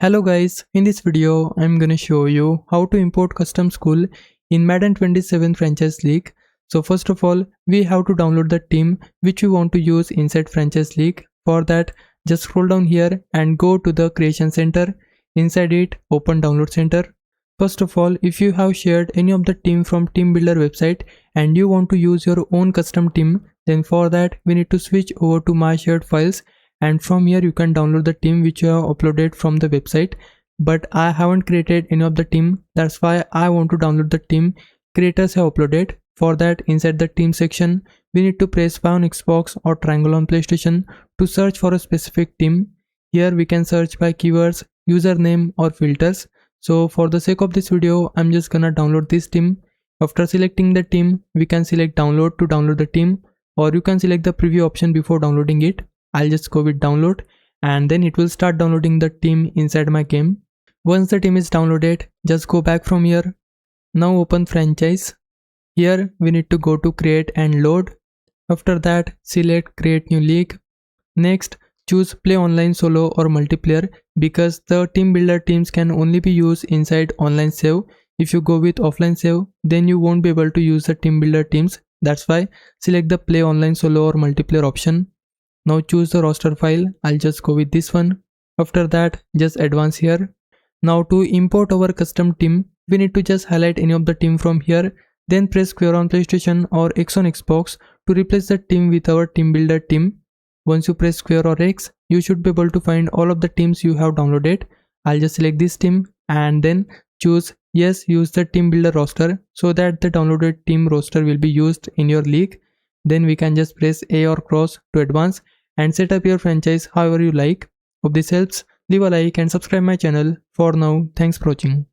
Hello guys, in this video I'm gonna show you how to import custom school in Madden 27 franchise league. So first of all, we have to download the team which we want to use inside franchise league. For that, just scroll down here and go to the creation center. Inside it, open download center. First of all, if you have shared any of the team from team builder website and you want to use your own custom team, then for that we need to switch over to my shared files, and from here you can download the team which you have uploaded from the website. But I haven't created any of the team, that's why I want to download the team creators have uploaded. For that, inside the team section we need to press Y on Xbox or triangle on PlayStation to search for a specific team. Here we can search by keywords, username or filters. So for the sake of this video, I'm just gonna download this team. After selecting the team, we can select download to download the team, or you can select the preview option before downloading it. I'll just go with download, and then it will start downloading the team inside my game. Once the team is downloaded, just go back from here. Now open franchise. Here we need to go to create and load. After that, select create new league. Next, choose play online solo or multiplayer, because the team builder teams can only be used inside online save. If you go with offline save, then you won't be able to use the team builder teams. That's why select the play online solo or multiplayer option. Now choose the roster file. I'll just go with this one. After that, just advance here. Now to import our custom team, we need to just highlight any of the team from here, then press square on PlayStation or X on Xbox to replace the team with our team builder team. Once you press square or X, you should be able to find all of the teams you have downloaded. I'll just select this team and then choose yes, use the team builder roster, so that the downloaded team roster will be used in your league. Then we can just press A or cross to advance and set up your franchise however you like. Hope this helps. Leave a like and subscribe my channel. For now, thanks for watching.